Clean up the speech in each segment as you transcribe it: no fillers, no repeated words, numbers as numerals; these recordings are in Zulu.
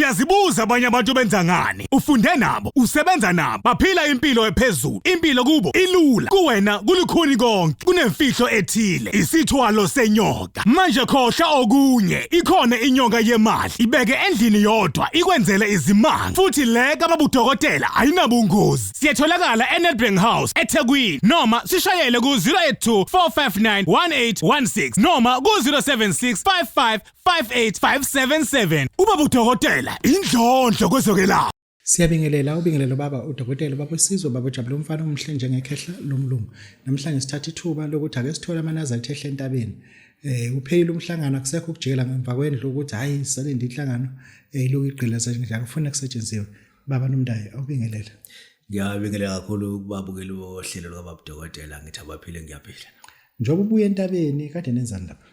Uyazibuza abanye abantu benza ngani? Ufunde nabo, usebenza nabo, baphila impilo ephezulu. Impilo kubo ilula. Kuwena kulikhuni konke. Kunemfihlo ethile. Isithwalo senyoka. Manje khohla okunye. Ikhona inyoka yemali. Ibeke endlini yodwa ikwenzele izimanga. Futhi le kababudokotela ayinabungozi. Siyatholakala eNedbank House eThekwini noma sishayele ku 082 459 1816 noma ku 076 55 58577. Ubaba udokotela indlondlo kwezokwelapha. Siyabingelela ubingelelo baba udokotela baba wesizwe baba Jabula umfana omhle njengekhehla lomlungu. Namhlanje sithatha ithuba lokuthi ake sithola amanaza ekhehla entabeni. Upheyile umhlangano akusekho ukujela ngemva kwendlu ukuthi hayi sale ndihlangano iloku igqileza nje akufuna kusetshenziswe. Baba Nomdayi awubingelela. Ngiyabingelela kakhulu ukubabukela uhlelo lwababa udokotela ngithi abaphile ngiyaphila. Njoba ubuye entabeni kade nenzani lapha?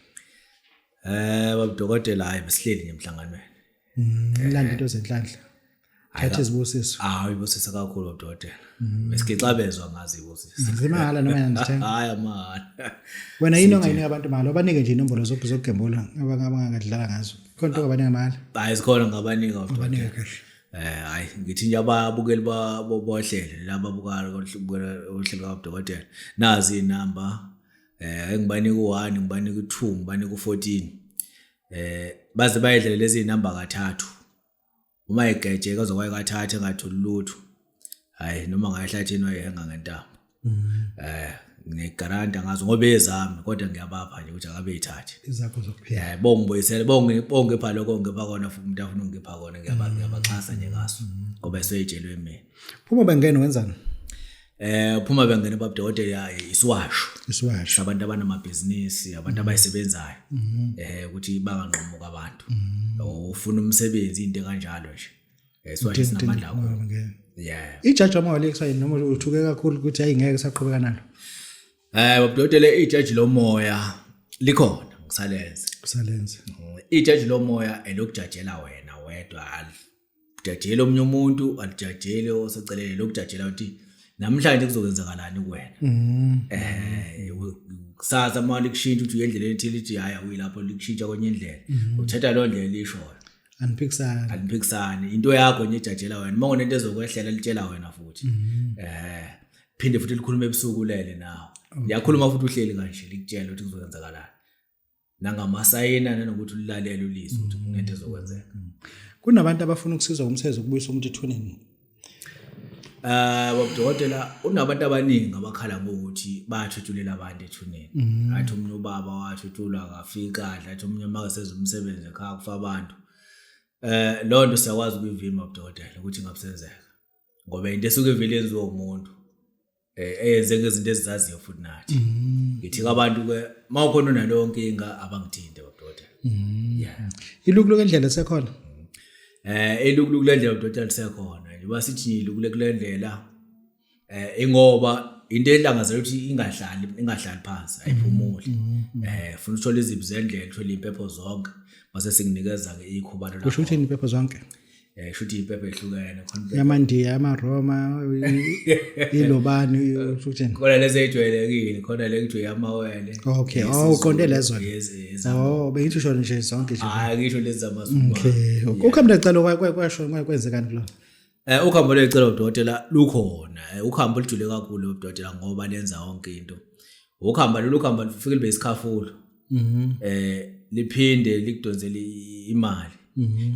Baba udokotela hayi besihleli emhlanganweni. Mlanda into zenhlanhla. Thathe izibusiso. Ibusisa kakhulu baba udokotela. Besikixabezwa ngazi ibusisa. Ngimahala noma yandithenga. Hayi amahhala. Wena yini ongayinika abantu imali abanike nje inombolo zokugembula abangakadlala ngazo. Khona into abanike imali. Hayi sikhona ngabanika baba udokotela. Abanike kahle. Hayi ngithi nje ababukeli bohlelo laba bukala uhlelo baba udokotela. Nazi inamba engibanika u1 ngibanika u2 ngibanika u14 baze bayedlela lezi inamba kathathu uma egeje kazokwaye kathathu engathuli lutho hayi noma ngayihlathini wayenga ngentamba nginegaranta ngazo ngoba ezami kodwa ngiyabapha nje ukuthi akabe yithathe izakho zokuphila bongibuyisele bonge pha lokho ngipha kona umuntu afuna ungipha kona ngiyabaxhasa nje ngaso ngoba eseyitshelwe mina phuma bengena wenzani phuma bengena baba udokotela isiwasho abantu abanamabhizinisi abantu abayisebenzayo ukuthi banganqomuka abantu ufuna umsebenzi into kanjalo nje isiwasho sinamandla kakhulu ijaji amawale kusayini noma uthuke kakhulu ukuthi ayingeke saqhubeka nalo baba udokotela ijaji lomoya likhona ngisalenze ijaji lomoya elokujajela wena wedwa alijajele omunye umuntu alijajele osecelele lokujajela uthi namhlanje kuzokwenzakalani kuwena kusasa manje kushintsha uthi uyendlela ethile ithi haya uyilapho likushintsha kwenye indlela uthatha lo ndlela lishoyo aniphikisani into yakho nje ejajela wena uma kunento ezokwehlela litshela wena futhi phinde futhi likhulume ebusuku lele nawe liyakhuluma futhi uhleli kanje likutshela ukuthi kuzokwenzakalani nangamasayina nanokuthi ulilalele ulizwe ukuthi kunento ezokwenzeka kunabantu abafuna ukusizwa umsebenzi ukubuyisa umuntu ethuneni baba udokotela unabantu abaningi abakhala ngokuthi bathuthulela abantu ethuneni athi umunye ubaba wathuthula akafika kahle athi umunye makasenza umsebenzi ekhaya kufa abantu lo nto siyakwazi ukuyivima baba udokotela ukuthi ngabusenzeka ngoba into esuke evele enziwe umuntu eyenze ngezinto ezizaziyo futhi nathi ngithi abantu ke mawukhona nalo nkinga abangithinte baba udokotela ilukulu kendlela sekhona elukulu kulendlela baba udokotela lisekhona basithi ilukule kulendlela ingoba into elangazela ukuthi ingahlali phansi ayiphumuli ufuna uthola iziphi zendlela uthola impepho zonke base sikunikeza ke ikhubalo lapho kusho ukuthi impepho zonke shuthi impepho ehlukene khona yamandiya amaroma ilobani uthini khona lezi ejwayelekile khona le kuthiwa yamawele okay uqonde lezo bengithi usho nje zonke nje hayi ngisho lezi zamasuku okay ukhamba lecala kwasho kwenzekani kulona ukhambo lecela udokotela lukhona ukhambo lijule kakhulu udokotela ngoba lenza yonke into ukhamba lufike libe isikhafulo liphinde likudonzele imali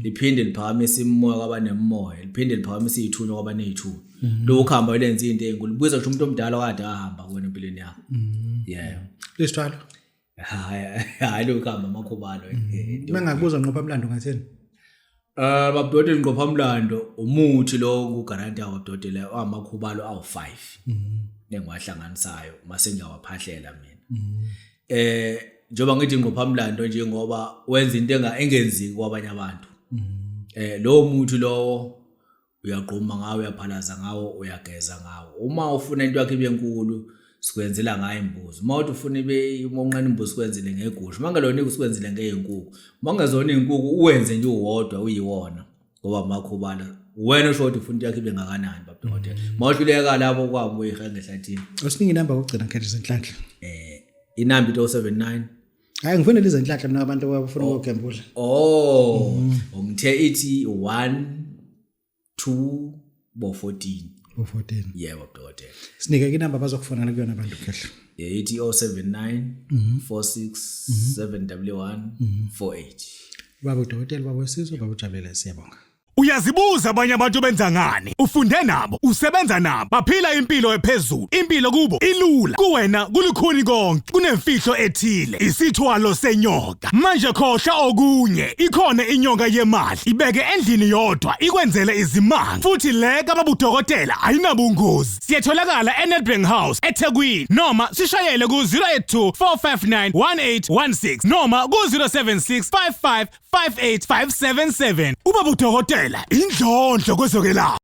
liphinde liphakamise imoya kwabanemoya liphinde liphakamise izithunywa kwabanezithunywa lo ukhamba lenza into enkulu buza ngisho umuntu omdala okade ahamba kuwena empilweni yakho lesithwalo hayi lo ukhamba amakhubalo mengakubuza ngqopha mlando ngatheni baba udokotela ngqopha mlando umuthi lo kugaranti yawo udokotela amakhubalo awu5 nengwahlanganisayo mase ngiyawaphahlela mina njoba ngithi ngqopha mlando nje ngoba wenza into engenziki kwabanye abantu lo muthi lo uyaqhuma ngawo uyaphalaza ngawo uyageza ngawo uma ufuna into yakhe ibenkulu sikwenzela ngayo imbuzi uma uthi ufuna ibe umonqane imbuzi sikwenzele ngegusha mangalona ukusikwenzele ngeyinkukhu mangazona izinkukhu uwenze nje uwodwa uyiwona ngoba amakhubala wena usho ukuthi ufuna into yakhe ibe ngakanani baba udokotela mawuhluleka lapho kwabuye ehlathini usiningi inamba kokugcina nkhethe zenhlanhla inamba 079 Hayi ngifuna izenhlahla mina abantu abafuna ukugembula. Ungithe ithi 1 2 bo 14. Bo14. Yebo dokotela. Sinike inamba bazokufonela kuyona abantu khehla. Ithi 079 46 711 48. Baba udokotela baba wesizwe baba uJabulile siyabonga. Uyazibuza abanye abantu benza ngani? Ufunde nabo, usebenza nabo, baphila impilo ephezulu. Impilo kubo ilula, kuwena kulukhuni konke, kunemfihlo ethile. Isithwalo senyoka. Manje khohla okunye, ikhona inyoka yemali. Ibeke endlini yodwa, ikwenzele izimanga. Futhi le kababudokotela ayinabungozi. Siyatholakala eNedbank House eThekwini noma sishayele ku 082 459 1816 noma ku 076 55 58577. Ubaba udokotela indlondlo kwezokwelapha.